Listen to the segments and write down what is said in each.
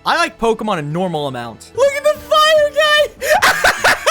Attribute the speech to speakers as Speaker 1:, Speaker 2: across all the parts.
Speaker 1: I like Pokemon a normal amount. Look at the fire guy!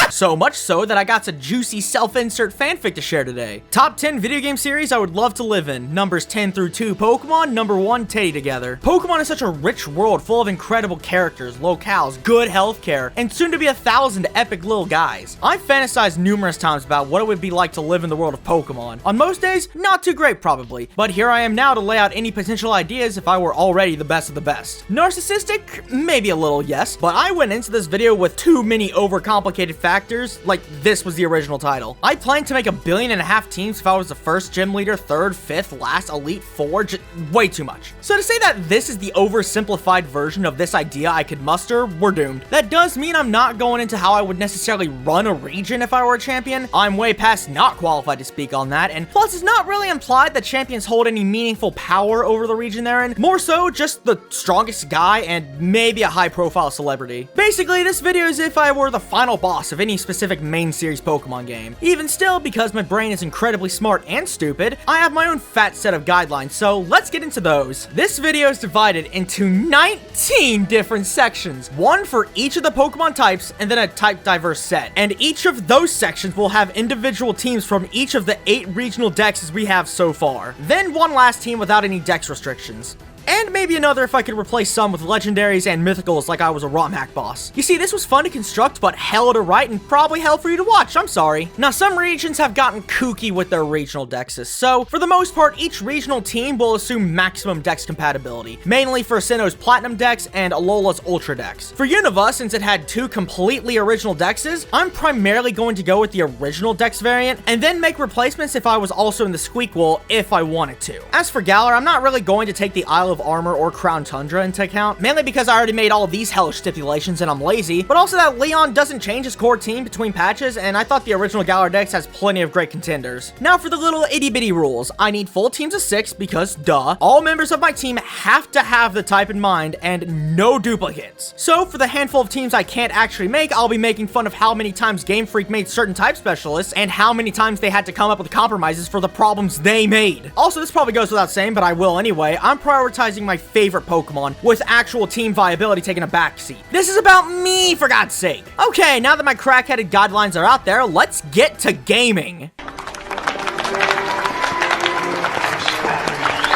Speaker 1: So much so that I got a juicy self-insert fanfic to share today. Top 10 video game series I would love to live in. Numbers 10 through 2 Pokemon, number 1 Teddy together. Pokemon is such a rich world full of incredible characters, locales, good healthcare, and soon to be 1,000 epic little guys. I've fantasized numerous times about what it would be like to live in the world of Pokemon. On most days, not too great probably, but here I am now to lay out any potential ideas if I were already the best of the best. Narcissistic? Maybe a little, yes, but I went into this video with too many overcomplicated factors, like this was the original title. I planned to make 1.5 billion teams if I was the first gym leader, third, fifth, last, elite, four, way too much. So to say that this is the oversimplified version of this idea I could muster, we're doomed. That does mean I'm not going into how I would necessarily run a region if I were a champion. I'm way past not qualified to speak on that, and plus it's not really implied that champions hold any meaningful power over the region they're in, more so just the strongest guy and maybe a high-profile celebrity. Basically, this video is if I were the final boss of any specific main series Pokemon game. Even still, because my brain is incredibly smart and stupid, I have my own fat set of guidelines, so let's get into those. This video is divided into 19 different sections, one for each of the Pokemon types and then a type diverse set. And each of those sections will have individual teams from each of the 8 regional Dexes we have so far. Then one last team without any Dex restrictions. And maybe another if I could replace some with legendaries and mythicals like I was a ROM hack boss. You see, this was fun to construct, but hell to write and probably hell for you to watch, I'm sorry. Now, some regions have gotten kooky with their regional dexes, so for the most part, each regional team will assume maximum dex compatibility, mainly for Sinnoh's Platinum Dex and Alola's Ultra Dex. For Unova, since it had 2 completely original dexes, I'm primarily going to go with the original dex variant, and then make replacements if I was also in the Squeakquel if I wanted to. As for Galar, I'm not really going to take the Isle of Armor or Crown Tundra into account, mainly because I already made all of these hellish stipulations and I'm lazy, but also that Leon doesn't change his core team between patches, and I thought the original Galar Dex has plenty of great contenders. Now for the little itty-bitty rules. I need full teams of 6 because, duh, all members of my team have to have the type in mind and no duplicates. So for the handful of teams I can't actually make, I'll be making fun of how many times Game Freak made certain type specialists and how many times they had to come up with compromises for the problems they made. Also, this probably goes without saying, but I will anyway, I'm prioritizing my favorite Pokemon, with actual team viability taking a backseat. This is about me, for God's sake. Okay, now that my crack-headed guidelines are out there, let's get to gaming.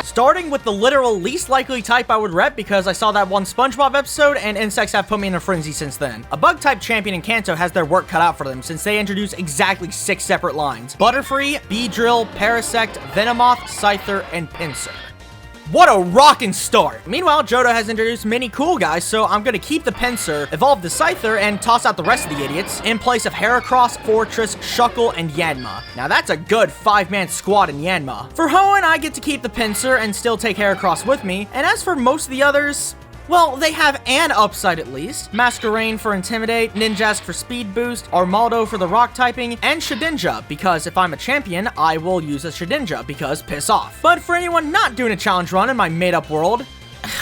Speaker 1: Starting with the literal least likely type I would rep because I saw that one SpongeBob episode and insects have put me in a frenzy since then. A bug-type champion in Kanto has their work cut out for them since they introduce exactly 6 separate lines. Butterfree, Beedrill, Parasect, Venomoth, Scyther, and Pinsir. What a rockin' start! Meanwhile, Johto has introduced many cool guys, so I'm gonna keep the Pinsir, evolve the Scyther, and toss out the rest of the idiots in place of Heracross, Fortress, Shuckle, and Yanma. Now that's a good 5-man squad in Yanma. For Hoenn, I get to keep the Pinsir and still take Heracross with me, and as for most of the others, well, they have an upside at least. Masquerain for Intimidate, Ninjask for Speed Boost, Armaldo for the Rock typing, and Shedinja, because if I'm a champion, I will use a Shedinja, because piss off. But for anyone not doing a challenge run in my made-up world,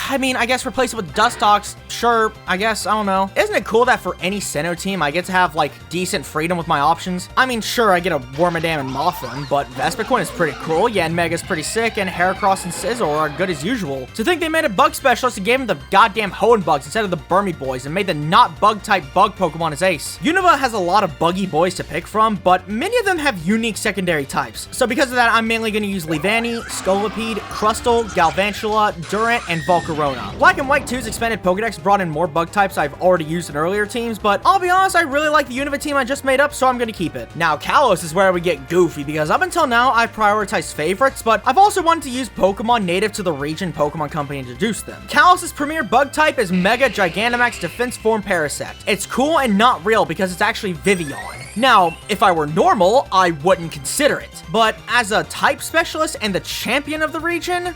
Speaker 1: I mean, I guess replace it with Dustox, sure, I guess, I don't know. Isn't it cool that for any Sinnoh team, I get to have, like, decent freedom with my options? I mean, sure, I get a Wormadam and Mothim, but Vespiquen is pretty cool, Yanmega's pretty sick, and Heracross and Scizor are good as usual. To think they made a bug specialist and gave him the goddamn Hoenn bugs instead of the Burmy boys, and made the not bug-type bug Pokemon his ace. Unova has a lot of buggy boys to pick from, but many of them have unique secondary types. So because of that, I'm mainly going to use Leavanny, Scolipede, Crustle, Galvantula, Durant, and Volcarona. Black and White 2's expanded Pokedex brought in more bug types I've already used in earlier teams, but I'll be honest, I really like the Unova team I just made up, so I'm gonna keep it. Now, Kalos is where we get goofy, because up until now, I prioritized favorites, but I've also wanted to use Pokemon native to the region Pokemon Company introduced them. Kalos' premier bug type is Mega Gigantamax Defense Form Parasect. It's cool and not real because it's actually Vivillon. Now, if I were normal, I wouldn't consider it, but as a type specialist and the champion of the region,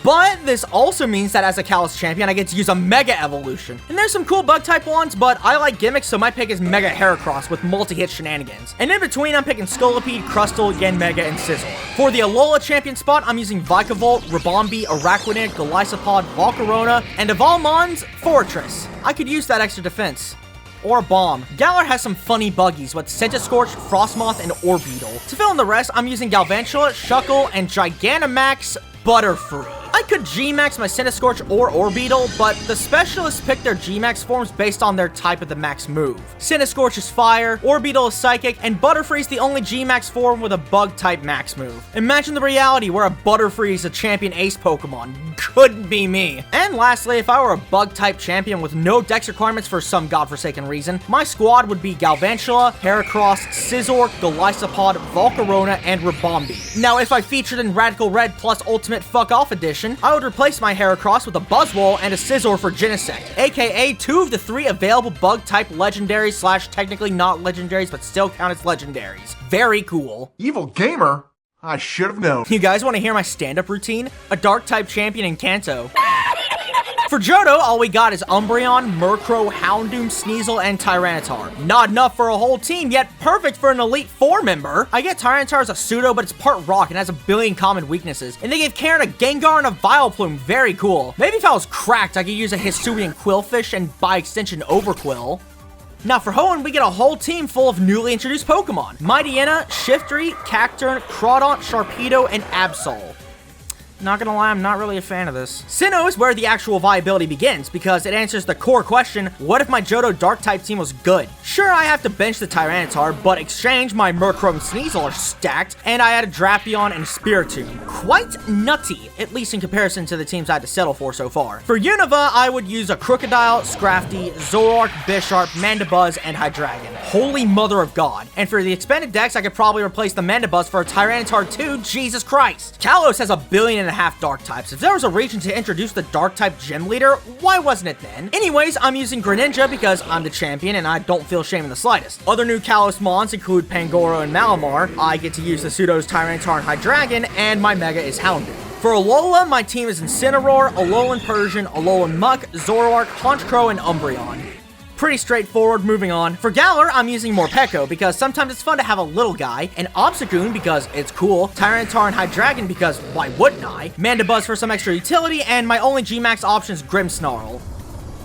Speaker 1: but this also means that as a Kalos champion, I get to use a Mega Evolution. And there's some cool bug-type ones, but I like gimmicks, so my pick is Mega Heracross with multi-hit shenanigans. And in between, I'm picking Scolipede, Crustle, Yanmega, and Scizor. For the Alola champion spot, I'm using Vikavolt, Ribombee, Araquanid, Golisopod, Volcarona, and of all mons, Fortress. I could use that extra defense. Or a bomb. Galar has some funny buggies with Centiskorch, Frostmoth, and Orbeetle. To fill in the rest, I'm using Galvantula, Shuckle, and Gigantamax Butterfree. I could G-Max my Cinescorch or Orbeetle, but the specialists pick their G-Max forms based on their type of the max move. Cinescorch is fire, Orbeetle is psychic, and Butterfree's the only G-Max form with a bug-type max move. Imagine the reality where a Butterfree is a champion ace Pokemon. Couldn't be me. And lastly, if I were a bug-type champion with no dex requirements for some godforsaken reason, my squad would be Galvantula, Heracross, Scizor, Golisopod, Volcarona, and Ribombee. Now, if I featured in Radical Red plus Ultimate Fuck Off Edition, I would replace my Heracross with a Buzzwole and a Scizor for Genesect, aka 2 of the 3 available bug-type legendaries slash technically not legendaries but still count as legendaries. Very cool.
Speaker 2: Evil gamer? I should have known.
Speaker 1: You guys want to hear my stand-up routine? A Dark-type champion in Kanto. For Johto, all we got is Umbreon, Murkrow, Houndoom, Sneasel, and Tyranitar. Not enough for a whole team, yet perfect for an Elite Four member. I get Tyranitar as a pseudo, but it's part rock and has a billion common weaknesses. And they gave Karen a Gengar and a Vileplume. Very cool. Maybe if I was cracked, I could use a Hisuian Quillfish and, by extension, Overquill. Now for Hoenn, we get a whole team full of newly introduced Pokemon. Mightyena, Shiftry, Cacturne, Crawdaunt, Sharpedo, and Absol. Not gonna lie, I'm not really a fan of this. Sinnoh is where the actual viability begins, because it answers the core question, what if my Johto Dark-type team was good? Sure, I have to bench the Tyranitar, but exchange my Murkrow and Sneasel are stacked, and I had a Drapion and Spiritomb. Quite nutty, at least in comparison to the teams I had to settle for so far. For Unova, I would use a Crocodile, Scrafty, Zoroark, Bisharp, Mandibuzz, and Hydreigon. Holy mother of God. And for the expanded decks, I could probably replace the Mandibuzz for a Tyranitar too, Jesus Christ. Kalos has 1.5 billion dark types. If there was a region to introduce the dark type gym leader, why wasn't it then? Anyways, I'm using Greninja because I'm the champion and I don't feel shame in the slightest. Other new Kalos mons include Pangoro and Malamar. I get to use the pseudos Tyranitar and Hydreigon, and my Mega is Houndoom. For Alola, my team is Incineroar, Alolan Persian, Alolan Muck, Zoroark, Honchkrow, and Umbreon. Pretty straightforward, moving on. For Galar, I'm using Morpeko because sometimes it's fun to have a little guy, and Obstagoon because it's cool, Tyranitar and Hydreigon because why wouldn't I, Mandibuzz for some extra utility, and my only G-Max option is Grimmsnarl.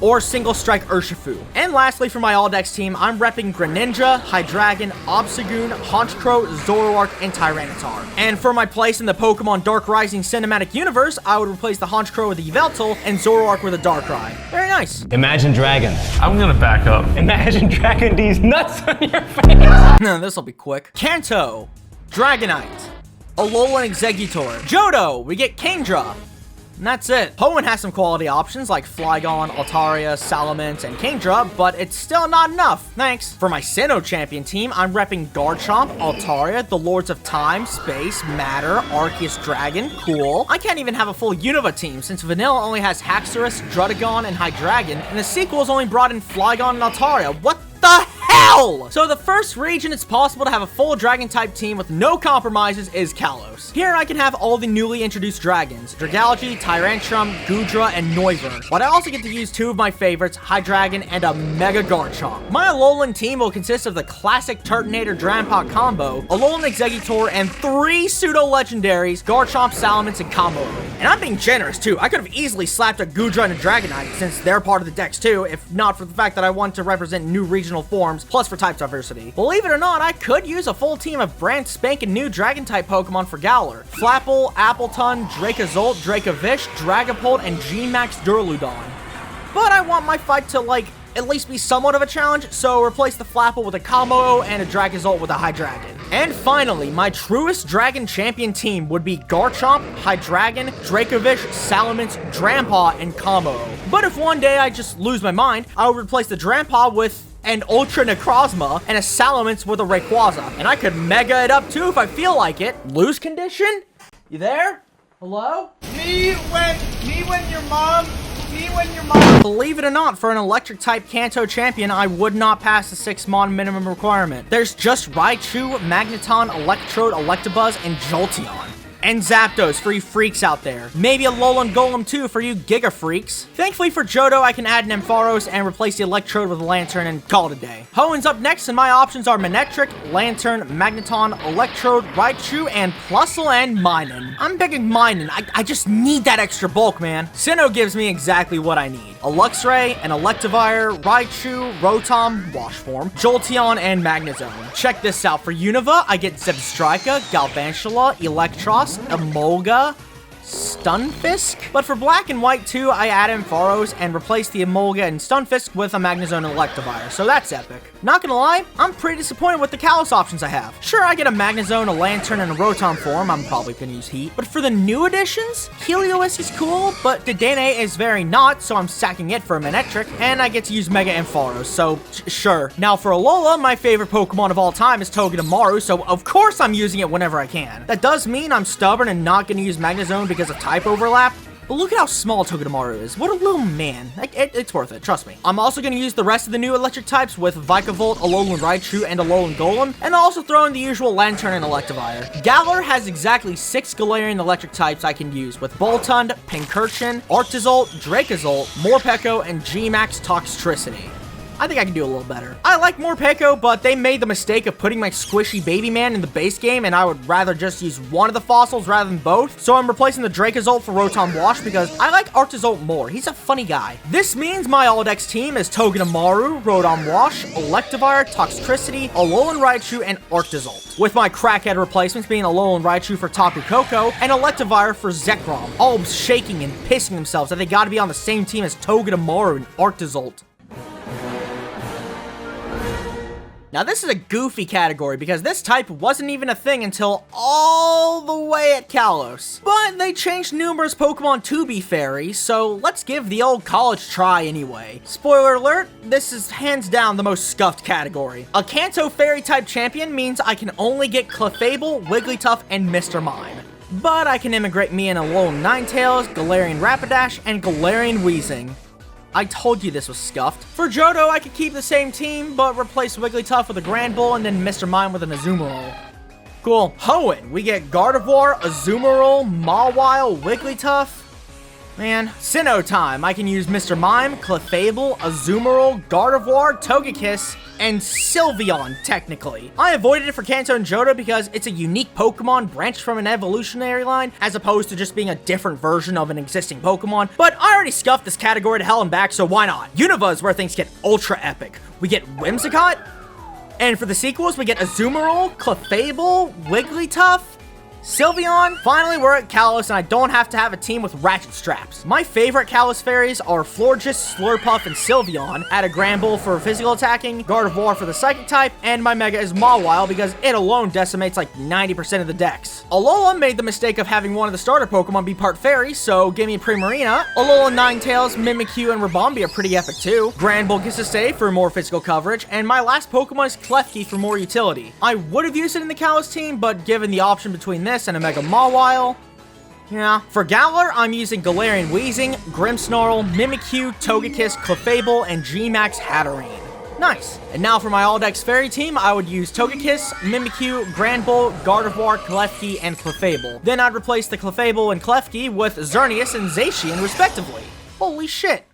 Speaker 1: Or Single Strike Urshifu. And lastly, for my All-Dex team, I'm repping Greninja, Hydreigon, Obstagoon, Honchkrow, Zoroark, and Tyranitar. And for my place in the Pokemon Dark Rising Cinematic Universe, I would replace the Honchkrow with a Yveltal and Zoroark with a Darkrai. Very nice.
Speaker 3: Imagine Dragon.
Speaker 2: I'm gonna back up.
Speaker 3: Imagine Dragon D's nuts on your face.
Speaker 1: No, this'll be quick. Kanto, Dragonite, Alolan Exeggutor. Johto, we get Kingdra. And that's it. Hoenn has some quality options like Flygon, Altaria, Salamence, and Kingdra, but it's still not enough. Thanks. For my Sinnoh champion team, I'm repping Garchomp, Altaria, the Lords of Time, Space, Matter, Arceus Dragon. Cool. I can't even have a full Unova team since Vanilla only has Haxorus, Druddigon, and Hydreigon, and the sequels only brought in Flygon and Altaria. What the hell? So the first region it's possible to have a full dragon-type team with no compromises is Kalos. Here I can have all the newly introduced dragons, Dragalge, Tyrantrum, Goodra, and Noivern. But I also get to use 2 of my favorites, Hydreigon and a Mega Garchomp. My Alolan team will consist of the classic Turtonator Drampa combo, Alolan Exeggutor, and 3 pseudo-legendaries, Garchomp, Salamence, and Combo. And I'm being generous too. I could have easily slapped a Goodra and a Dragonite since they're part of the decks too, if not for the fact that I want to represent new regional forms, plus for type diversity. Believe it or not, I could use a full team of brand spanking new Dragon-type Pokemon for Galar. Flapple, Appletun, Dracozolt, Dracovish, Dragapult, and G-Max Duraludon. But I want my fight to, like, at least be somewhat of a challenge, so replace the Flapple with a Combo and a Dracozolt with a Hydreigon. And finally, my truest Dragon Champion team would be Garchomp, Hydreigon, Dracovish, Salamence, Drampa, and Combo. But if one day I just lose my mind, I would replace the Drampa with an Ultra Necrozma and a Salamence with a Rayquaza. And I could Mega it up too if I feel like it. Lose condition? You there? Hello?
Speaker 4: Me when your mom.
Speaker 1: Believe it or not, for an electric-type Kanto champion, I would not pass the 6-mon minimum requirement. There's just Raichu, Magneton, Electrode, Electabuzz, and Jolteon. And Zapdos for you freaks out there. Maybe a Alolan Golem too for you Giga freaks. Thankfully for Johto, I can add an Ampharos and replace the Electrode with a Lantern and call it a day. Hoenn's up next, and my options are Manectric, Lantern, Magneton, Electrode, Raichu, and Plusle and Minun. I'm picking Minun. I just need that extra bulk, man. Sinnoh gives me exactly what I need. A Luxray, an Electivire, Raichu, Rotom, Wash Form, Jolteon, and Magnezone. Check this out. For Unova, I get Zebstrika, Galvantula, Electros, Emolga, Stunfisk. But for black and white too, I add in Pharos and replace the Emolga and Stunfisk with a Magnezone and Electivire, so that's epic. Not gonna lie, I'm pretty disappointed with the Kalos options I have. Sure, I get a Magnezone, a Lantern, and a Rotom form. I'm probably gonna use Heat. But for the new additions, Helios is cool, but Dedenne is very not, so I'm sacking it for a Manectric, and I get to use Mega and Pharos, so sure. Now for Alola, my favorite Pokemon of all time is Togedemaru, so of course I'm using it whenever I can. That does mean I'm stubborn and not gonna use Magnezone because of type overlap. But look at how small Togedemaru is. What a little man. It's worth it, trust me. I'm also going to use the rest of the new electric types with Vikavolt, Alolan Raichu, and Alolan Golem, and also throw in the usual Lantern and Electivire. Galar has exactly 6 Galarian electric types I can use with Boltund, Pincurchin, Arctozolt, Dracozolt, Morpeko, and G-Max Toxtricity. I think I can do a little better. I like Morpeko, but they made the mistake of putting my squishy baby man in the base game, and I would rather just use one of the fossils rather than both. So I'm replacing the Dracozolt for Rotom Wash because I like Arctozolt more. He's a funny guy. This means my All-Dex team is Togedemaru, Rotom Wash, Electivire, Toxtricity, Alolan Raichu, and Arctozolt. With my crackhead replacements being Alolan Raichu for Tapu Koko and Electivire for Zekrom, all shaking and pissing themselves that they gotta be on the same team as Togedemaru and Arctozolt. Now this is a goofy category because this type wasn't even a thing until all the way at Kalos. But they changed numerous Pokemon to be fairies, so let's give the old college try anyway. Spoiler alert, this is hands down the most scuffed category. A Kanto fairy type champion means I can only get Clefable, Wigglytuff, and Mr. Mime. But I can immigrate me in Alolan Ninetales, Galarian Rapidash, and Galarian Weezing. I told you this was scuffed. For Johto, I could keep the same team, but replace Wigglytuff with a Granbull and then Mr. Mime with an Azumarill. Cool. Hoenn, we get Gardevoir, Azumarill, Mawile, Wigglytuff. Man, Sinnoh time. I can use Mr. Mime, Clefable, Azumarill, Gardevoir, Togekiss, and Sylveon, technically. I avoided it for Kanto and Johto because it's a unique Pokemon branched from an evolutionary line, as opposed to just being a different version of an existing Pokemon. But I already scuffed this category to hell and back, so why not? Unova is where things get ultra epic. We get Whimsicott, and for the sequels, we get Azumarill, Clefable, Wigglytuff, Sylveon. Finally, we're at Kalos, and I don't have to have a team with ratchet straps. My favorite Kalos fairies are Florges, Slurpuff, and Sylveon. Add a Granbull for physical attacking, Gardevoir for the psychic type, and my Mega is Mawile because it alone decimates like 90% of the decks. Alola made the mistake of having one of the starter Pokemon be part fairy, so give me Primarina. Alola, Ninetales, Mimikyu, and Ribombee are pretty epic too. Granbull gets to stay for more physical coverage, and my last Pokemon is Klefki for more utility. I would have used it in the Kalos team, but given the option between this and a Mega Mawile, yeah. For Galar, I'm using Galarian Weezing, Grimmsnarl, Mimikyu, Togekiss, Clefable, and G-Max Hatterene. Nice. And now for my All-Dex Fairy team, I would use Togekiss, Mimikyu, Granbull, Gardevoir, Klefki, and Clefable. Then I'd replace the Clefable and Klefki with Xerneas and Zacian, respectively. Holy shit.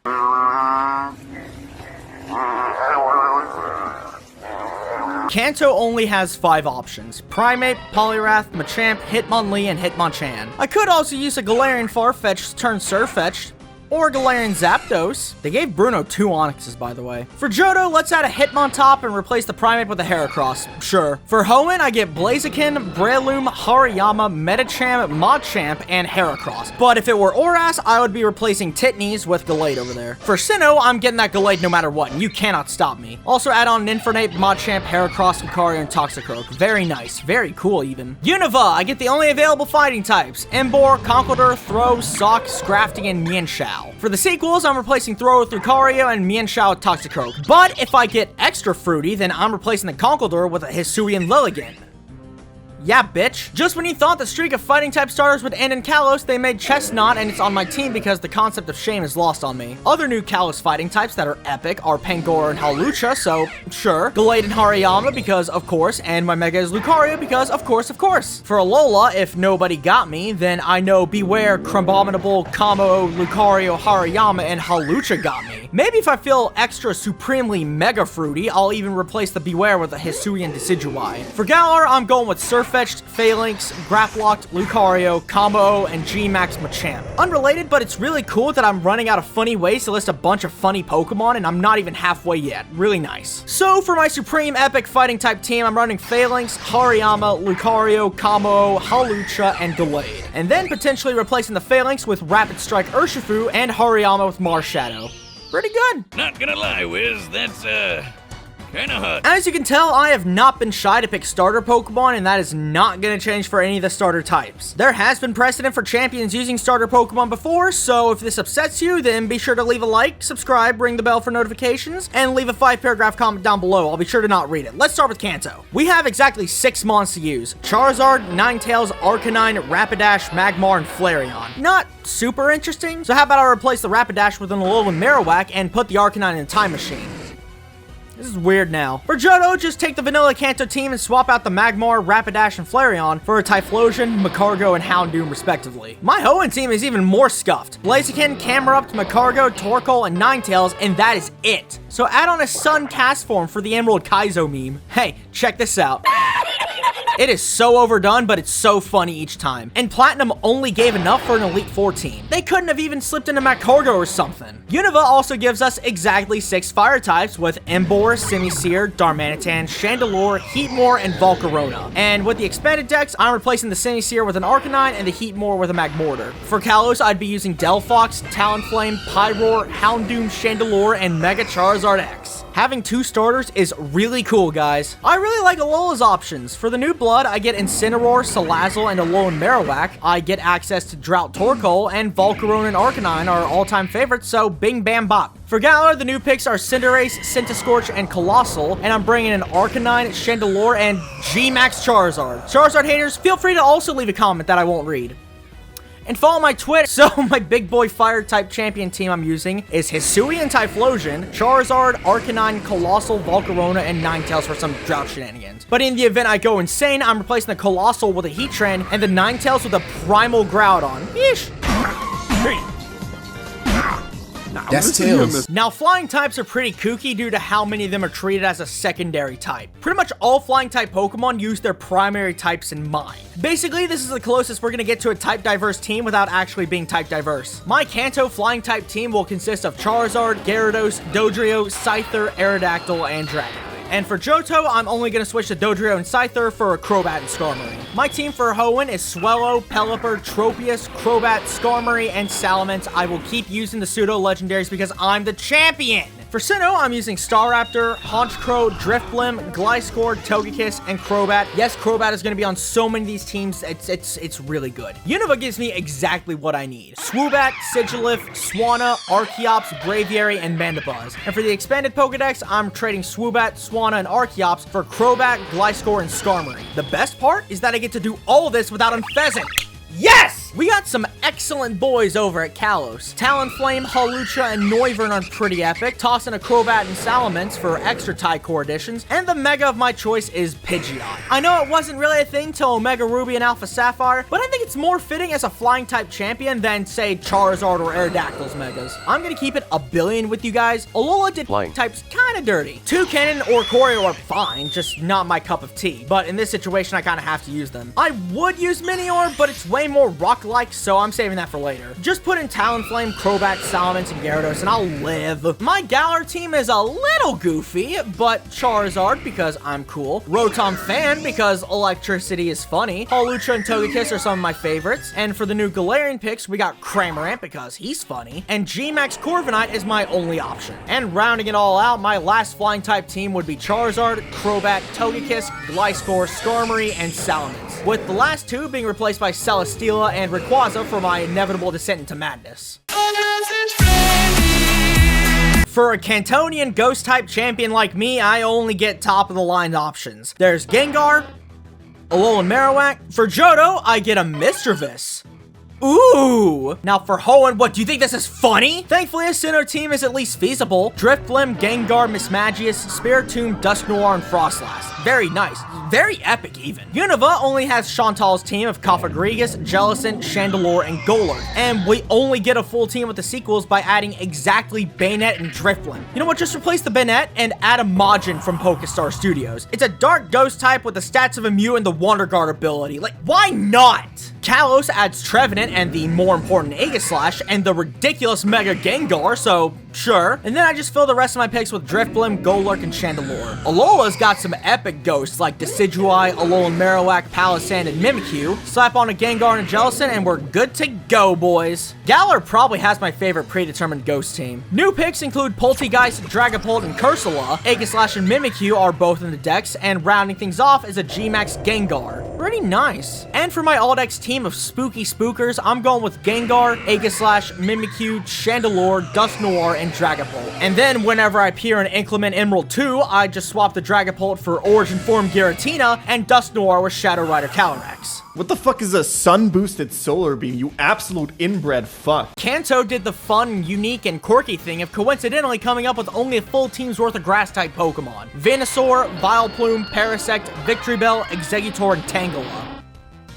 Speaker 1: Kanto only has 5 options: Primeape, Poliwrath, Machamp, Hitmonlee, and Hitmonchan. I could also use a Galarian Farfetch'd turn Surfetch'd, or Galarian Zapdos. They gave Bruno 2 Onixes, by the way. For Johto, let's add a Hitmontop and replace the Primeape with a Heracross. Sure. For Hoenn, I get Blaziken, Breloom, Hariyama, Medicham, Machamp, and Heracross. But if it were Oras, I would be replacing Titanies with Gallade over there. For Sinnoh, I'm getting that Gallade no matter what, and you cannot stop me. Also add on an Infernape, Machamp, Heracross, Lucario, and Toxicroak. Very nice. Very cool, even. Unova, I get the only available fighting types: Emboar, Conkeldurr, Throh, Sock, Scrafty, and Mienshao. For the sequels, I'm replacing Throh with Lucario and Mienshao with Toxicroak. But if I get extra fruity, then I'm replacing the Conkeldurr with a Hisuian Lilligant. Yeah, bitch. Just when you thought the streak of fighting type starters would end in Kalos, they made Chestnut, and it's on my team because the concept of shame is lost on me. Other new Kalos fighting types that are epic are Pangoro and Hawlucha, so sure. Gallade and Hariyama because of course, and my Mega is Lucario because of course. For Alola, if nobody got me, then I know Beware, Crabominable, Kamo, Lucario, Hariyama, and Hawlucha got me. Maybe if I feel extra supremely mega fruity, I'll even replace the Beware with a Hisuian Decidueye. For Galar, I'm going with Surfetched, Phalanx, Graplocked, Lucario, Combo, and G-Max Machamp. Unrelated, but it's really cool that I'm running out of funny ways to list a bunch of funny Pokemon, and I'm not even halfway yet. Really nice. So for my supreme epic fighting type team, I'm running Phalanx, Hariyama, Lucario, Combo, Hawlucha, and Gallade. And then potentially replacing the Phalanx with Rapid Strike Urshifu and Hariyama with Marshadow. Pretty good.
Speaker 5: Not gonna lie, Wiz, that's, kinda hot.
Speaker 1: As you can tell, I have not been shy to pick starter Pokemon, and that is not going to change for any of the starter types. There has been precedent for champions using starter Pokemon before, so if this upsets you, then be sure to leave a like, subscribe, ring the bell for notifications, and leave a 5-paragraph comment down below. I'll be sure to not read it. Let's start with Kanto. We have exactly 6 mons to use: Charizard, Ninetales, Arcanine, Rapidash, Magmar, and Flareon. Not super interesting, so how about I replace the Rapidash with an Alolan Marowak and put the Arcanine in a time machine? This is weird now. For Johto, just take the vanilla Kanto team and swap out the Magmar, Rapidash, and Flareon for a Typhlosion, Magcargo, and Houndoom, respectively. My Hoenn team is even more scuffed. Blaziken, Camerupt, Magcargo, Torkoal, and Ninetales, and that is it. So add on a Sun cast form for the Emerald Kaizo meme. Hey, check this out. It is so overdone, but it's so funny each time. And Platinum only gave enough for an Elite Four team. They couldn't have even slipped into Magcargo or something. Unova also gives us exactly 6 fire types with Emboar, Simisear, Darmanitan, Chandelure, Heatmor, and Volcarona. And with the expanded decks, I'm replacing the Simisear with an Arcanine and the Heatmor with a Magmortar. For Kalos, I'd be using Delphox, Talonflame, Pyroar, Houndoom, Chandelure, and Mega Charizard X. Having 2 starters is really cool, guys. I really like Alola's options. For the new blood, I get Incineroar, Salazzle, and Alolan Marowak. I get access to Drought Torkoal, and Volcarona and Arcanine are all-time favorites, so bing bam bop. For Galar, the new picks are Cinderace, Centiskorch, and Colossal, and I'm bringing in Arcanine, Chandelure, and G-Max Charizard. Charizard haters, feel free to also leave a comment that I won't read. And follow my Twitter. So my big boy fire type champion team I'm using is Hisuian and Typhlosion, Charizard, Arcanine, Colossal, Volcarona, and Ninetales for some drought shenanigans. But in the event I go insane, I'm replacing the Colossal with a Heatran and the Ninetales with a Primal Groudon. Yeesh.
Speaker 6: That's Tails.
Speaker 1: Now, flying types are pretty kooky due to how many of them are treated as a secondary type. Pretty much all flying type Pokemon use their primary types in mind. Basically, this is the closest we're going to get to a type diverse team without actually being type diverse. My Kanto flying type team will consist of Charizard, Gyarados, Dodrio, Scyther, Aerodactyl, and Dragon. And for Johto, I'm only going to switch to Dodrio and Scyther for a Crobat and Skarmory. My team for Hoenn is Swellow, Pelipper, Tropius, Crobat, Skarmory, and Salamence. I will keep using the pseudo-legendaries because I'm the champion! For Sinnoh, I'm using Staraptor, Honchkrow, Drifblim, Gliscor, Togekiss, and Crobat. Yes, Crobat is going to be on so many of these teams, it's really good. Unova gives me exactly what I need. Swoobat, Sigilyph, Swanna, Archeops, Braviary, and Mandibuzz. And for the expanded Pokedex, I'm trading Swoobat, Swanna, and Archeops for Crobat, Gliscor, and Skarmory. The best part is that I get to do all this without Unfezant. Yes! We got some excellent boys over at Kalos. Talonflame, Hawlucha, and Noivern are pretty epic. Toss in a Crobat and Salamence for extra Tycore additions. And the Mega of my choice is Pidgeot. I know it wasn't really a thing till Omega Ruby and Alpha Sapphire, but I think it's more fitting as a flying type champion than, say, Charizard or Aerodactyl's Megas. I'm gonna keep it a billion with you guys. Alola did flying types kinda dirty. Toucannon or Choreo are fine, just not my cup of tea. But in this situation, I kinda have to use them. I would use Minior, but it's way more rock-like, so I'm saving that for later. Just put in Talonflame, Crobat, Salamence, and Gyarados, and I'll live. My Galar team is a little goofy, but Charizard, because I'm cool. Rotom Fan, because electricity is funny. Hawlucha and Togekiss are some of my favorites. And for the new Galarian picks, we got Cramorant, because he's funny. And G-Max Corviknight is my only option. And rounding it all out, my last flying-type team would be Charizard, Crobat, Togekiss, Gliscor, Skarmory, and Salamence. With the last two being replaced by Celesteela and Rayquaza for my inevitable descent into madness. For a Cantonian ghost-type champion like me, I only get top-of-the-line options. There's Gengar, Alolan Marowak. For Johto, I get a Misdreavus. Ooh! Now for Hoenn, what, do you think this is funny? Thankfully, a Sinnoh team is at least feasible. Drifblim, Gengar, Mismagius, Spiritomb, Dusknoir, and Frostlass. Very nice. Very epic, even. Unova only has Chantal's team of Cofagrigus, Jellicent, Chandelure, and Golurk. And we only get a full team with the sequels by adding exactly Bayonet and Drifblim. You know what? Just replace the Bayonet and add a Majin from Pokestar Studios. It's a dark ghost type with the stats of a Mew and the Wonder Guard ability. Like, why not? Kalos adds Trevenant and the more important Aegislash and the ridiculous Mega Gengar, so sure. And then I just fill the rest of my picks with Drifblim, Golurk, and Chandelure. Alola's got some epic ghosts like Decidueye, Alolan Marowak, Palisand, and Mimikyu. Slap on a Gengar and a Jellicent and we're good to go, boys. Galar probably has my favorite predetermined ghost team. New picks include Poltegeist, Dragapult, and Cursula. Aegislash and Mimikyu are both in the decks, and rounding things off is a G-Max Gengar. Pretty nice. And for my all-decks team of spooky spookers, I'm going with Gengar, Aegislash, Mimikyu, Chandelure, Dusknoir, and Dragapult. And then whenever I appear in Inclement Emerald 2, I just swap the Dragapult for Origin Form Giratina and Dusknoir with Shadow Rider Calyrex.
Speaker 7: What the fuck is a sun-boosted solar beam, you absolute inbred fuck?
Speaker 1: Kanto did the fun, unique, and quirky thing of coincidentally coming up with only a full team's worth of grass-type Pokemon. Venusaur, Vileplume, Parasect, Victreebel, Exeggutor, and Tangela.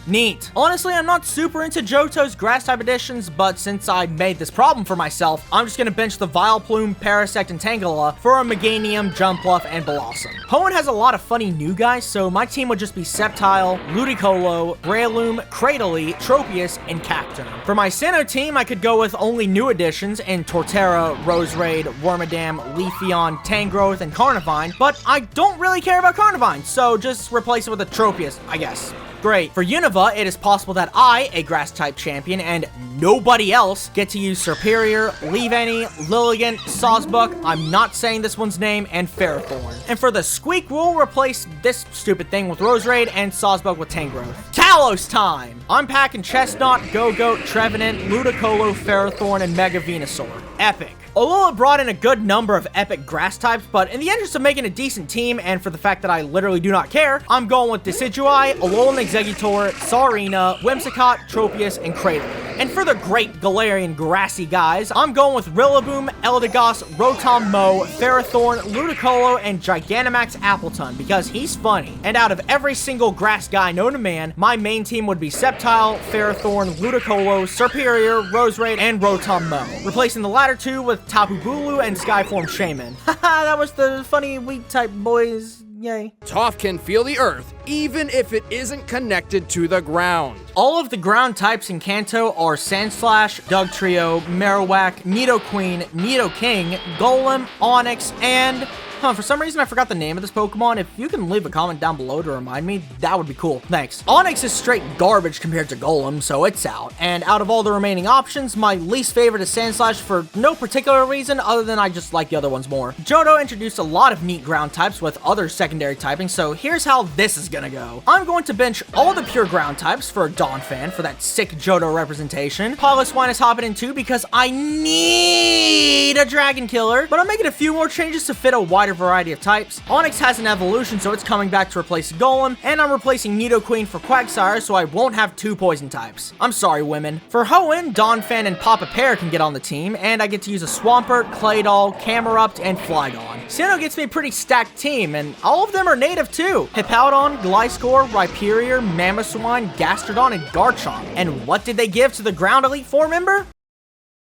Speaker 1: Neat. Honestly, I'm not super into Johto's grass-type additions, but since I made this problem for myself, I'm just gonna bench the Vileplume, Parasect, and Tangela for a Meganium, Jumpluff, and Blossom. Hoenn has a lot of funny new guys, so my team would just be Sceptile, Ludicolo, Breloom, Cradily, Tropius, and Cacturne. For my Sinnoh team, I could go with only new additions in Torterra, Roserade, Wormadam, Leafeon, Tangrowth, and Carnivine, but I don't really care about Carnivine, so just replace it with a Tropius, I guess. Great. For Unova, it is possible that I, a grass-type champion, and nobody else get to use Serperior, Leavanny, Lilligant, Sawsbuck, I'm not saying this one's name, and Ferrothorn. And for the Squeak, we'll replace this stupid thing with Roserade and Sawsbuck with Tangrowth. Kalos time! I'm packing Chestnut, Go-Goat, Trevenant, Ludicolo, Ferrothorn, and Mega Venusaur. Epic. Alola brought in a good number of epic grass types, but in the interest of making a decent team, and for the fact that I literally do not care, I'm going with Decidueye, Alolan Exeggutor, Tsarina, Whimsicott, Tropius, and Cradle. And for the great Galarian grassy guys, I'm going with Rillaboom, Eldegoss, Rotom Mow, Ferrothorn, Ludicolo, and Gigantamax Appleton, because he's funny. And out of every single grass guy known to man, my main team would be Sceptile, Ferrothorn, Ludicolo, Serperior, Roserade, and Rotom Mow, replacing the latter two with Tapu Bulu and Skyform Shaman. Haha, that was the funny weak type, boys. Yay.
Speaker 6: Toph can feel the earth, even if it isn't connected to the ground.
Speaker 1: All of the ground types in Kanto are Sandslash, Dugtrio, Marowak, Nidoqueen, Nidoking, Golem, Onix, and... for some reason I forgot the name of this Pokemon. If you can leave a comment down below to remind me, that would be cool. Thanks. Onix is straight garbage compared to Golem, so it's out. And out of all the remaining options, my least favorite is Sandslash for no particular reason other than I just like the other ones more. Johto introduced a lot of neat ground types with other secondary typing, so here's how this is gonna go. I'm going to bench all the pure ground types for a Donphan for that sick Johto representation. Piloswine is hopping in too because I need a Dragon Killer, but I'm making a few more changes to fit a wider variety of types. Onix has an evolution, so it's coming back to replace Golem, and I'm replacing Nidoqueen for Quagsire, so I won't have two poison types. I'm sorry, women. For Hoenn, Donphan and Papa Pear can get on the team, and I get to use a Swampert, Claydol, Camerupt, and Flygon. Sinnoh gets me a pretty stacked team, and all of them are native too. Hippowdon, Gliscor, Rhyperior, Mamoswine, Gastrodon, and Garchomp. And what did they give to the Ground Elite Four member?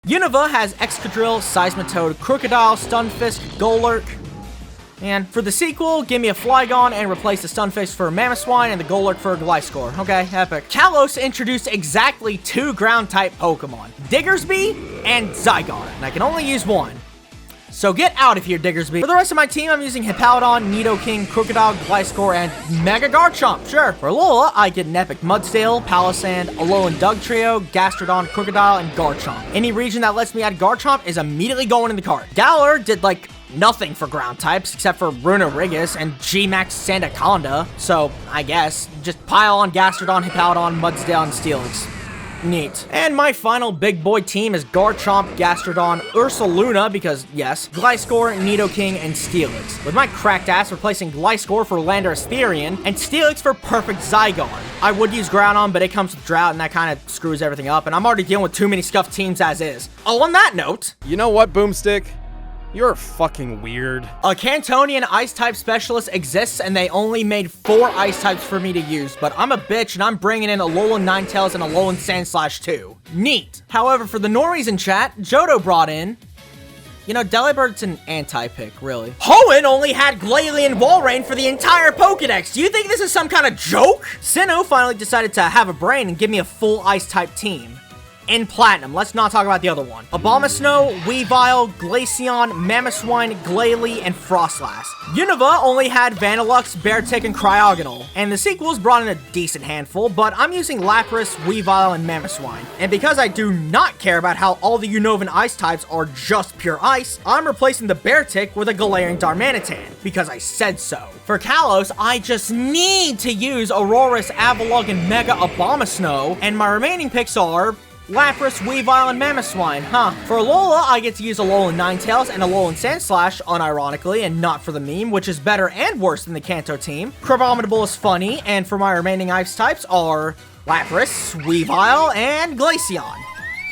Speaker 1: Unova has Excadrill, Seismitoad, Crocodile, Stunfisk, Golurk. And for the sequel, give me a Flygon and replace the Stunfisk for Mamoswine and the Golurk for Gliscor. Okay, epic. Kalos introduced exactly two ground-type Pokemon, Diggersby and Zygarde, and I can only use one. So get out of here, Diggersby. For the rest of my team, I'm using Hippowdon, Nidoking, Crocodile, Gliscor, and Mega Garchomp. Sure. For Alola, I get an epic Mudsdale, Palisand, Alolan Dugtrio, Gastrodon, Crocodile, and Garchomp. Any region that lets me add Garchomp is immediately going in the cart. Galar did like nothing for ground types except for Runerigus and G-Max Sandaconda, so I guess just pile on Gastrodon, Hippowdon, Mudsdale, and Steelix. Neat. And my final big boy team is Garchomp, Gastrodon, Ursaluna, because yes, Gliscor, Nidoking, and Steelix. With my cracked ass replacing Gliscor for Landorus Therian, and Steelix for Perfect Zygarde. I would use Groudon, but it comes with Drought, and that kind of screws everything up, and I'm already dealing with too many scuffed teams as is. Oh, on that note...
Speaker 6: You know what, Boomstick? You're fucking weird.
Speaker 1: A Cantonian Ice-type specialist exists, and they only made 4 Ice-types for me to use, but I'm a bitch, and I'm bringing in a Alolan Ninetales and a Alolan Sandslash too. Neat. However, for the normies in chat, Johto brought in... You know, Delibird's an anti-pick, really. Hoenn only had Glalie and Walrein for the entire Pokedex. Do you think this is some kind of joke? Sinnoh finally decided to have a brain and give me a full Ice-type team. In Platinum, let's not talk about the other one. Abomasnow, Weavile, Glaceon, Mamoswine, Glalie, and Frostlass. Unova only had Vanillux, Beartick, and Cryogonal. And the sequels brought in a decent handful, but I'm using Lapras, Weavile, and Mamoswine. And because I do not care about how all the Unovan Ice types are just pure Ice, I'm replacing the Beartick with a Galarian Darmanitan, because I said so. For Kalos, I just need to use Aurorus, Avalugg, and Mega Abomasnow, and my remaining picks are... Lapras, Weavile, and Mamoswine, huh? For Alola, I get to use Alolan Ninetales and Alolan Sandslash, unironically, and not for the meme, which is better and worse than the Kanto team. Crabominable is funny, and for my remaining Ice types are Lapras, Weavile, and Glaceon.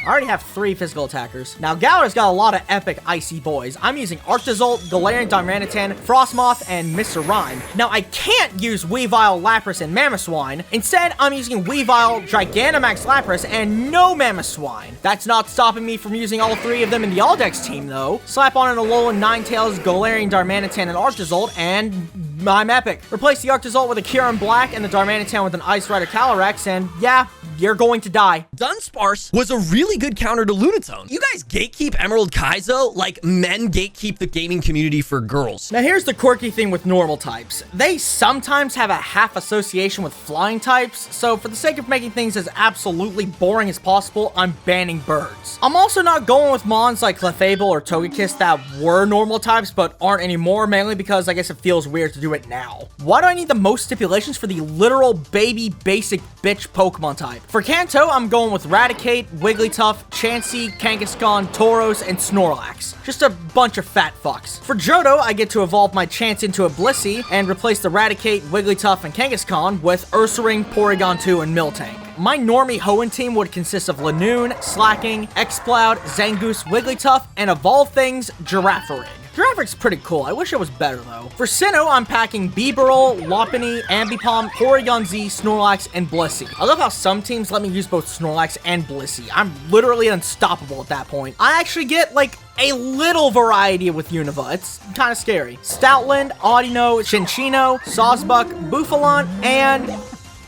Speaker 1: I already have 3 physical attackers. Now, Galar's got a lot of epic icy boys. I'm using Arctozolt, Galarian Darmanitan, Frostmoth, and Mr. Rhyme. Now, I can't use Weavile, Lapras, and Mamoswine. Instead, I'm using Weavile, Gigantamax Lapras, and no Mamoswine. That's not stopping me from using all 3 of them in the Aldex team, though. Slap on an Alolan Ninetales, Galarian Darmanitan, and Arctozolt, and I'm epic. Replace the Arctozolt with a Kyurem Black and the Darmanitan with an Ice Rider Calyrex, and yeah, you're going to die.
Speaker 8: Dunsparce was a really good counter to Lunatone. You guys gatekeep Emerald Kaizo like men gatekeep the gaming community for girls.
Speaker 1: Now here's the quirky thing with normal types. They sometimes have a half association with flying types, so for the sake of making things as absolutely boring as possible, I'm banning birds. I'm also not going with mons like Clefable or Togekiss that were normal types but aren't anymore, mainly because I guess it feels weird to do it now. Why do I need the most stipulations for the literal baby basic bitch Pokemon type? For Kanto, I'm going with Raticate, Wigglytuff, Chansey, Kangaskhan, Tauros, and Snorlax. Just a bunch of fat fucks. For Johto, I get to evolve my Chance into a Blissey and replace the Raticate, Wigglytuff, and Kangaskhan with Ursaring, Porygon 2, and Miltank. My normie Hoenn team would consist of Lanoon, Slacking, Exploud, Zangoose, Wigglytuff, and of all things, Girafarig. Girafarig's pretty cool. I wish it was better, though. For Sinnoh, I'm packing Bibarel, Lopunny, Ambipom, Porygon Z, Snorlax, and Blissey. I love how some teams let me use both Snorlax and Blissey. I'm literally unstoppable at that point. I actually get, like, a little variety with Unova. It's kind of scary. Stoutland, Audino, Cinccino, Sawsbuck, Buffalant, and...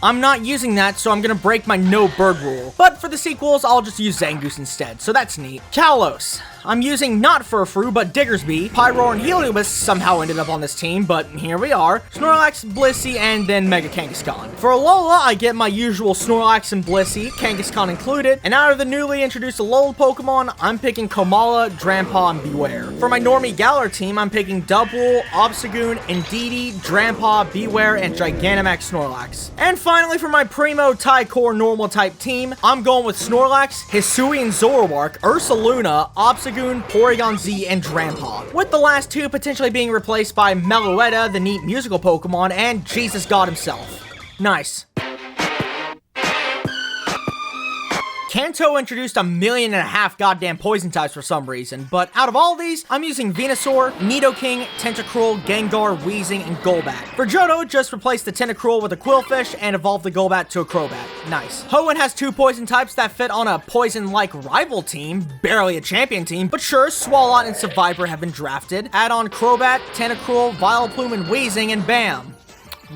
Speaker 1: I'm not using that, so I'm gonna break my no bird rule. But for the sequels, I'll just use Zangoose instead, so that's neat. Kalos. I'm using not Furfrou, but Diggersby. Pyroar and Heliobas somehow ended up on this team, but here we are. Snorlax, Blissey, and then Mega Kangaskhan. For Alola, I get my usual Snorlax and Blissey, Kangaskhan included, and out of the newly introduced Alola Pokemon, I'm picking Komala, Drampa, and Bewear. For my normie Galar team, I'm picking Dubwool, Obstagoon, Indeedee, Drampa, Bewear, and Gigantamax Snorlax. And finally, for my Primo Ty-Core normal type team, I'm going with Snorlax, Hisuian Zoroark, Ursaluna, Obstagoon, Porygon Z, and Drampa, with the last 2 potentially being replaced by Meloetta, the neat musical Pokemon, and Jesus God himself. Nice. Kanto introduced 1.5 million goddamn poison types for some reason, but out of all these, I'm using Venusaur, Nidoking, Tentacruel, Gengar, Weezing, and Golbat. For Johto, just replace the Tentacruel with a Quillfish and evolve the Golbat to a Crobat. Nice. Hoenn has 2 poison types that fit on a poison-like rival team, barely a champion team, but sure, Swalot and Survivor have been drafted. Add on Crobat, Tentacruel, Vileplume, and Weezing, and bam!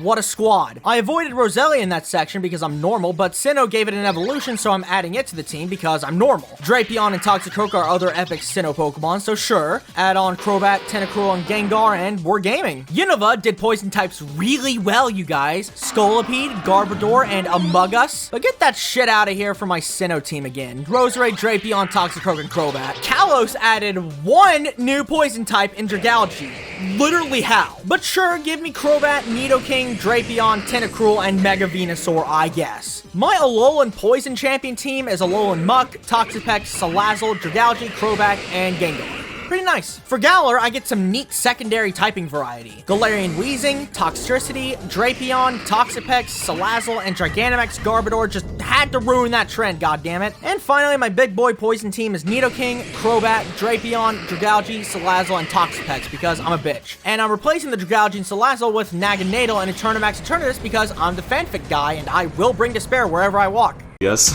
Speaker 1: What a squad. I avoided Roselia in that section because I'm normal, but Sinnoh gave it an evolution, so I'm adding it to the team because I'm normal. Drapion and Toxicroak are other epic Sinnoh Pokemon, so sure. Add on Crobat, Tentacruel, and Gengar, and we're gaming. Unova did poison types really well, you guys. Scolipede, Garbodor, and Amogus. But get that shit out of here for my Sinnoh team again. Roserade, Drapion, Toxicroak, and Crobat. Kalos added 1 new poison type in Dragalge. literally how. But sure, give me Crobat, Nidoking, Drapion, Tentacruel, and Mega Venusaur, I guess. My Alolan Poison Champion team is Alolan Muck, Toxapex, Salazzle, Dragalge, Crobat, and Gengar. Pretty nice. For Galar, I get some neat secondary typing variety. Galarian Weezing, Toxtricity, Drapion, Toxapex, Salazzle, and Gigantamax Garbodor just had to ruin that trend, goddammit. And finally, my big boy poison team is Nidoking, Crobat, Drapion, Dragalge, Salazzle, and Toxapex because I'm a bitch. And I'm replacing the Dragalge and Salazzle with Naganadel and Eternamax Eternatus because I'm the fanfic guy and I will bring despair wherever I walk.
Speaker 9: Yes.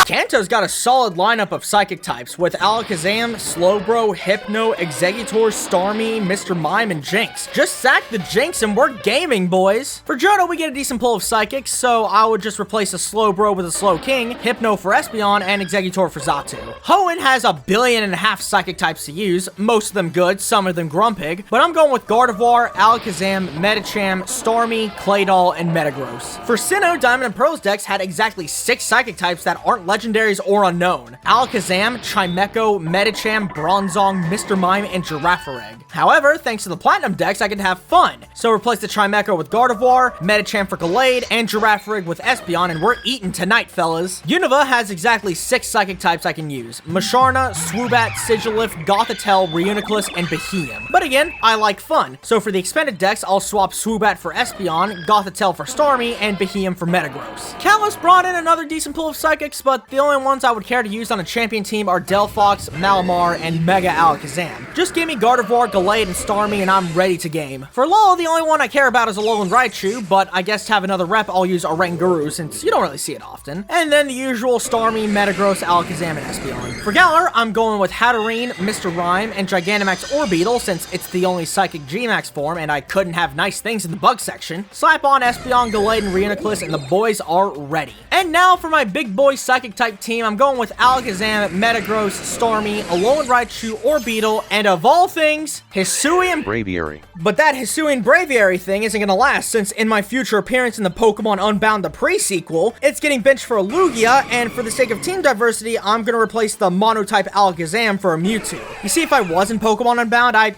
Speaker 1: Kanto's got a solid lineup of psychic types with Alakazam, Slowbro, Hypno, Exeggutor, Starmie, Mr. Mime, and Jinx. Just sack the Jinx and we're gaming, boys. For Johto, we get a decent pull of psychics, so I would just replace a Slowbro with a Slowking, Hypno for Espeon, and Exeggutor for Xatu. Hoenn has 1.5 billion psychic types to use, most of them good, some of them Grumpig, but I'm going with Gardevoir, Alakazam, Medicham, Starmie, Claydol, and Metagross. For Sinnoh, Diamond and Pearl's decks had exactly 6 psychic types that aren't legendaries or unknown. Alakazam, Chimecho, Medicham, Bronzong, Mr. Mime, and Girafarig. However, thanks to the Platinum decks, I can have fun. So replace the Chimecho with Gardevoir, Medicham for Gallade, and Girafarig with Espeon, and we're eating tonight, fellas. Unova has exactly 6 psychic types I can use. Musharna, Swoobat, Sigilyph, Gothitelle, Reuniclus, and Beheeyem. But again, I like fun. So for the expanded decks, I'll swap Swoobat for Espeon, Gothitelle for Starmie, and Beheeyem for Metagross. Kalos brought in another decent pool of psychics, but the only ones I would care to use on a champion team are Delphox, Malamar, and Mega Alakazam. Just give me Gardevoir, Gallade, and Starmie, and I'm ready to game. For LoL, the only one I care about is Alolan Raichu, but I guess to have another rep, I'll use Oranguru since you don't really see it often. And then the usual Starmie, Metagross, Alakazam, and Espeon. For Galar, I'm going with Hatterene, Mr. Rime, and Gigantamax Orbeetle since it's the only Psychic G-Max form and I couldn't have nice things in the bug section. Slap on Espeon, Gallade, and Reuniclus, and the boys are ready. And now for my big boy Psychic type team, I'm going with Alakazam, Metagross, Starmie, Alolan Raichu, Orbeetle, and of all things, Hisuian
Speaker 9: Braviary.
Speaker 1: But that Hisuian Braviary thing isn't gonna last, since in my future appearance in the Pokemon Unbound the pre-sequel, it's getting benched for a Lugia, and for the sake of team diversity, I'm gonna replace the Monotype Alakazam for a Mewtwo. You see, if I was in Pokemon Unbound, I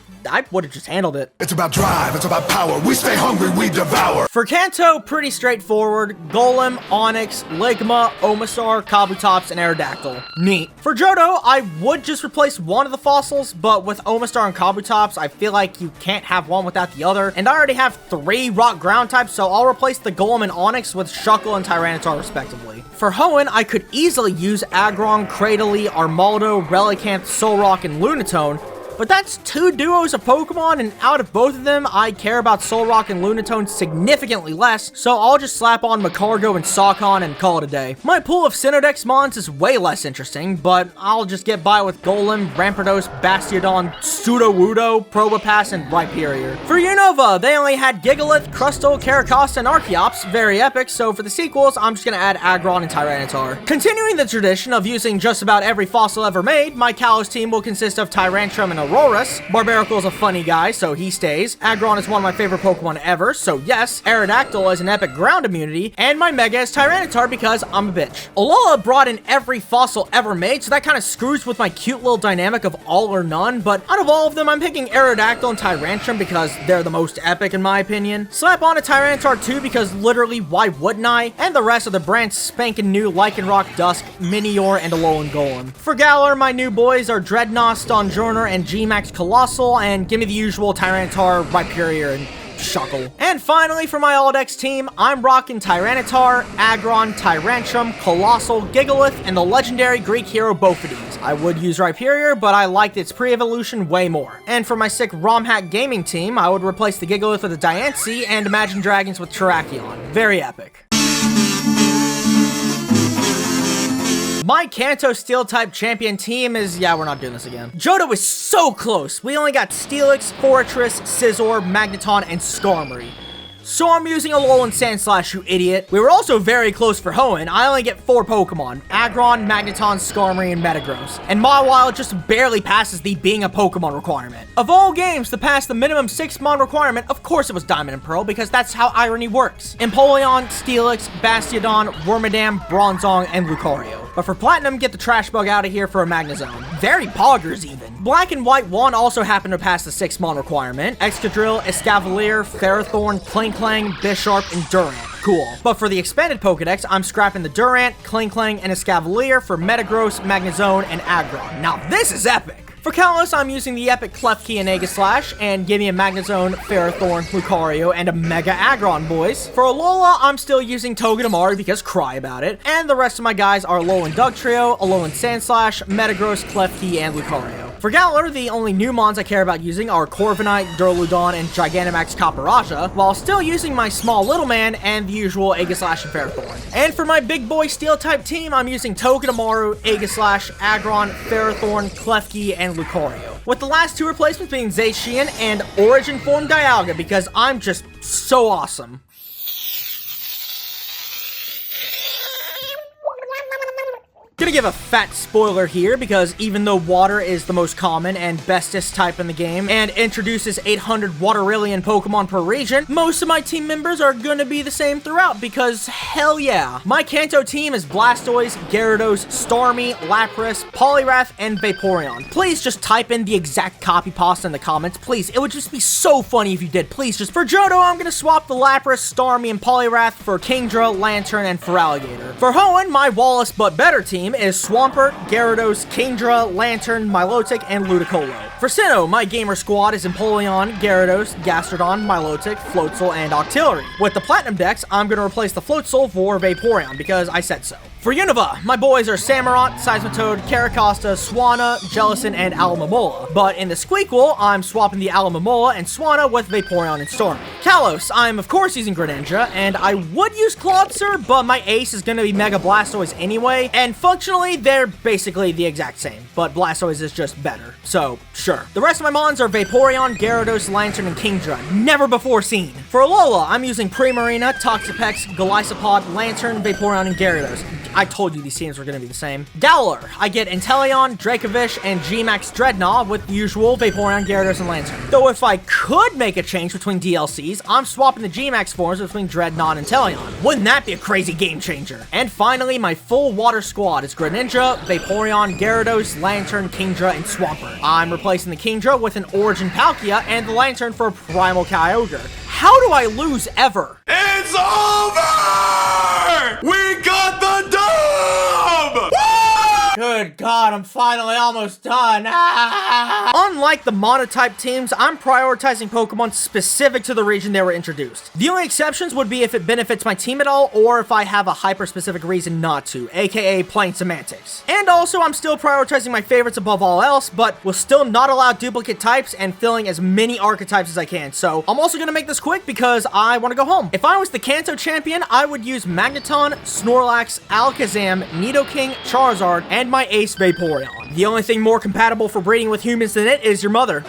Speaker 1: would have just handled it.
Speaker 10: It's about drive, it's about power. We stay hungry, we devour.
Speaker 1: For Kanto, pretty straightforward. Golem, Onix, Ligma, Omastar, Kabutops, and Aerodactyl. Neat. For Johto, I would just replace one of the fossils, but with Omastar and Kabutops, I feel like you can't have one without the other, and I already have 3 rock ground types, so I'll replace the Golem and Onix with Shuckle and Tyranitar respectively. For Hoenn, I could easily use Aggron, Cradily, Armaldo, Relicanth, Solrock, and Lunatone, but that's 2 duos of Pokemon, and out of both of them, I care about Solrock and Lunatone significantly less, so I'll just slap on Macargo and Sawcon and call it a day. My pool of Synodex Mons is way less interesting, but I'll just get by with Golem, Rampardos, Bastiodon, Sudowoodo, Probopass, and Rhyperior. For Unova, they only had Gigalith, Crustle, Caracosta, and Archeops, very epic, so for the sequels, I'm just gonna add Aggron and Tyranitar. Continuing the tradition of using just about every fossil ever made, my Kalos team will consist of Tyrantrum and Aurorus. Barbaricle's a funny guy, so he stays. Aggron is one of my favorite Pokemon ever, so yes. Aerodactyl is an epic ground immunity, and my Mega is Tyranitar because I'm a bitch. Alola brought in every fossil ever made, so that kind of screws with my cute little dynamic of all or none, but out of all of them, I'm picking Aerodactyl and Tyrantrum because they're the most epic in my opinion. Slap on a Tyranitar too because literally, why wouldn't I? And the rest of the brand spanking new Lycanroc, Dusk, Minior, and Alolan Golem. For Galar, my new boys are Dreadnought, Stonjourner, and G-Max Colossal, and give me the usual Tyranitar, Rhyperior, and Shuckle. And finally, for my All-Dex team, I'm rocking Tyranitar, Aggron, Tyrantrum, Colossal, Gigalith, and the legendary Greek hero Bophades. I would use Rhyperior, but I liked its pre-evolution way more. And for my sick ROM hack gaming team, I would replace the Gigalith with a Diancie and Imagine Dragons with Terrakion. Very epic. My Kanto Steel-type champion team is... yeah, we're not doing this again. Johto is so close. We only got Steelix, Forretress, Scizor, Magneton, and Skarmory. So I'm using Alolan Sandslash, you idiot. We were also very close for Hoenn. I only get 4 Pokemon. Aggron, Magneton, Skarmory, and Metagross. And Mawile just barely passes the being a Pokemon requirement. Of all games to pass the minimum 6 Mon requirement, of course it was Diamond and Pearl, because that's how irony works. Empoleon, Steelix, Bastiodon, Wormadam, Bronzong, and Lucario. But for Platinum, get the trash bug out of here for a Magnezone. Very poggers even. Black and White 1 also happen to pass the 6-mon requirement. Excadrill, Escavalier, Ferrothorn, Klinklang, Bisharp, and Durant. Cool. But for the expanded Pokedex, I'm scrapping the Durant, Klinklang, and Escavalier for Metagross, Magnezone, and Aggron. Now this is epic! For Kalos, I'm using the epic Klefki and Aegislash, and give me a Magnezone, Ferrothorn, Lucario, and a Mega Aggron, boys. For Alola, I'm still using Togedemaru because cry about it, and the rest of my guys are Alolan Dugtrio, Alolan Sandslash, Metagross, Klefki, and Lucario. For Galar, the only new mons I care about using are Corviknight, Duraludon, and Gigantamax Copperajah, while still using my small little man and the usual Aegislash and Ferrothorn. And for my big boy Steel-type team, I'm using Togedemaru, Aegislash, Aggron, Ferrothorn, Klefki, and Lucario, with the last 2 replacements being Zacian and Origin Form Dialga because I'm just so awesome. Gonna give a fat spoiler here because even though water is the most common and bestest type in the game and introduces 800 Waterillion Pokemon per region, most of my team members are gonna be the same throughout because hell yeah. My Kanto team is Blastoise, Gyarados, Starmie, Lapras, Poliwrath, and Vaporeon. Please just type in the exact copy pasta in the comments, please. It would just be so funny if you did. Please just. For Johto, I'm gonna swap the Lapras, Starmie, and Poliwrath for Kingdra, Lantern, and Feraligatr. For Hoenn, my Wallace but better team is Swampert, Gyarados, Kingdra, Lantern, Milotic, and Ludicolo. For Sinnoh, my gamer squad is Empoleon, Gyarados, Gastrodon, Milotic, Floatzel, and Octillery. With the Platinum Dex, I'm gonna replace the Floatzel for Vaporeon because I said so. For Unova, my boys are Samurott, Seismitoad, Caracosta, Swanna, Jellicent, and Alomomola. But in the Squeakquel, I'm swapping the Alomomola and Swanna with Vaporeon and Storm. Kalos, I'm of course using Greninja, and I would use Clawitzer, but my ace is gonna be Mega Blastoise anyway, and functionally, they're basically the exact same, but Blastoise is just better, so sure. The rest of my mons are Vaporeon, Gyarados, Lantern, and Kingdra, never before seen. For Alola, I'm using Primarina, Toxapex, Golisopod, Lantern, Vaporeon, and Gyarados. I told you these teams were going to be the same. Galar, I get Inteleon, Dracovish, and G-Max Dreadnought with the usual Vaporeon, Gyarados, and Lantern. Though if I could make a change between DLCs, I'm swapping the G-Max forms between Dreadnought and Inteleon. Wouldn't that be a crazy game changer? And finally, my full water squad is Greninja, Vaporeon, Gyarados, Lantern, Kingdra, and Swampert. I'm replacing the Kingdra with an Origin Palkia and the Lantern for a Primal Kyogre. How do I lose ever?
Speaker 10: It's over! We got the dub!
Speaker 1: Good God, I'm finally almost done. Unlike the monotype teams, I'm prioritizing Pokemon specific to the region they were introduced. The only exceptions would be if it benefits my team at all, or if I have a hyper-specific reason not to, aka plain semantics. And also, I'm still prioritizing my favorites above all else, but will still not allow duplicate types and filling as many archetypes as I can. So I'm also gonna make this quick because I want to go home. If I was the Kanto champion, I would use Magneton, Snorlax, Alakazam, Nidoking, Charizard, and my ace Vaporeon. The only thing more compatible for breeding with humans than it is your mother.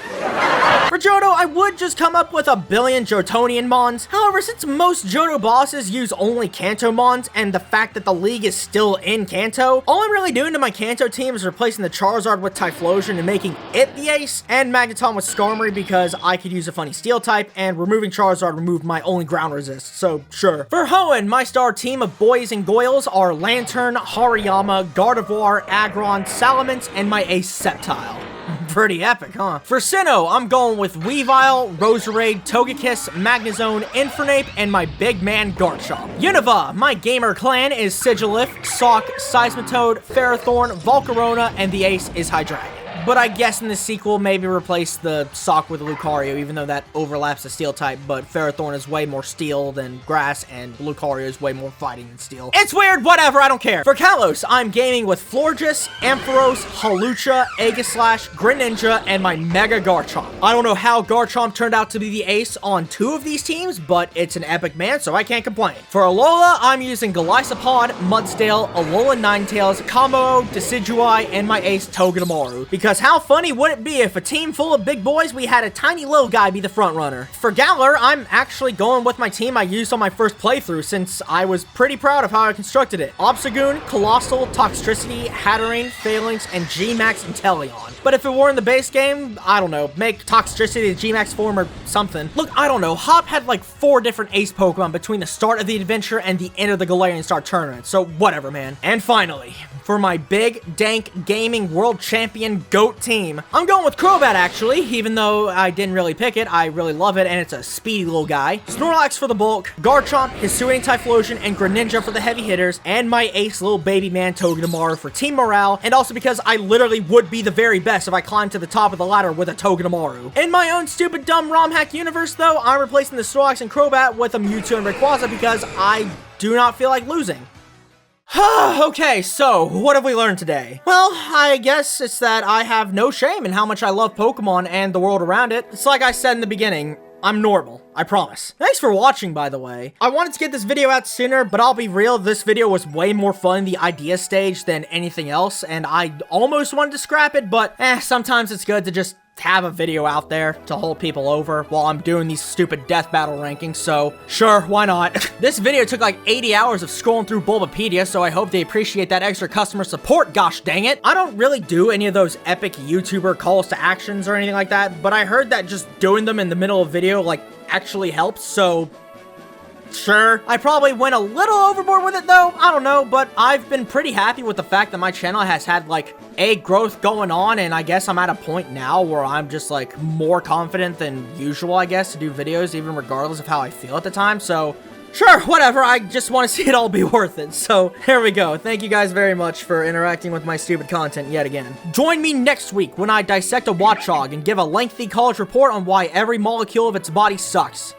Speaker 1: For Johto, I would just come up with a billion Jotonian mons. However, since most Johto bosses use only Kanto mons, and the fact that the league is still in Kanto, all I'm really doing to my Kanto team is replacing the Charizard with Typhlosion and making it the ace, and Magneton with Skarmory because I could use a funny steel type, and removing Charizard removed my only ground resist, so sure. For Hoenn, my star team of boys and goyles are Lantern, Hariyama, Gardevoir, Aggron, Salamence, and my ace Sceptile. Pretty epic, huh? For Sinnoh, I'm going with Weavile, Roserade, Togekiss, Magnezone, Infernape, and my big man Garchomp. Unova, my gamer clan is Sigilyph, Sawk, Seismitoad, Ferrothorn, Volcarona, and the ace is Hydreigon. But I guess in the sequel, maybe replace the Sawk with Lucario, even though that overlaps the steel type, but Ferrothorn is way more steel than grass, and Lucario is way more fighting than steel. It's weird, whatever, I don't care. For Kalos, I'm gaming with Florges, Ampharos, Hawlucha, Aegislash, Greninja, and my Mega Garchomp. I don't know how Garchomp turned out to be the ace on 2 of these teams, but it's an epic man, so I can't complain. For Alola, I'm using Golisopod, Mudsdale, Alolan Ninetales, Combo, Decidueye, and my ace Togedemaru, because Because how funny would it be if a team full of big boys, we had a tiny little guy be the front runner? For Galar, I'm actually going with my team I used on my first playthrough since I was pretty proud of how I constructed it. Obstagoon, Colossal, Toxtricity, Hatterene, Phalanx, and G-Max Inteleon. But if it were in the base game, I don't know, make Toxtricity the G-Max form or something. Look, I don't know, Hop had like 4 different ace Pokemon between the start of the adventure and the end of the Galarian Star tournament, so whatever, man. And finally, for my big, dank, gaming world champion GOAT team, I'm going with Cwap actually, even though I didn't really pick it, I really love it, and it's a speedy little guy. Snorlax for the bulk, Garchomp, Hisuian Typhlosion, and Greninja for the heavy hitters, and my ace little baby man Togedemaru for team morale, and also because I literally would be the very best if I climbed to the top of the ladder with a Togedemaru. In my own stupid dumb ROM hack universe though, I'm replacing the Snorlax and Cwap with a Mewtwo and Rayquaza because I do not feel like losing. Okay, so what have we learned today? Well, I guess it's that I have no shame in how much I love Pokemon and the world around it. It's like I said in the beginning, I'm normal, I promise. Thanks for watching, by the way. I wanted to get this video out sooner, but I'll be real, this video was way more fun in the idea stage than anything else, and I almost wanted to scrap it, but sometimes it's good to just have a video out there to hold people over while I'm doing these stupid death battle rankings, so sure, why not? This video took like 80 hours of scrolling through Bulbapedia, so I hope they appreciate that extra customer support, gosh dang it. I don't really do any of those epic YouTuber calls to actions or anything like that, but I heard that just doing them in the middle of a video like actually helps, so sure. I probably went a little overboard with it though, I don't know, but I've been pretty happy with the fact that my channel has had like a growth going on, and I guess I'm at a point now where I'm just like more confident than usual, I guess, to do videos even regardless of how I feel at the time, so sure, whatever, I just want to see it all be worth it. So here we go. Thank you guys very much for interacting with my stupid content yet again. Join me next week when I dissect a Watchog and give a lengthy college report on why every molecule of its body sucks.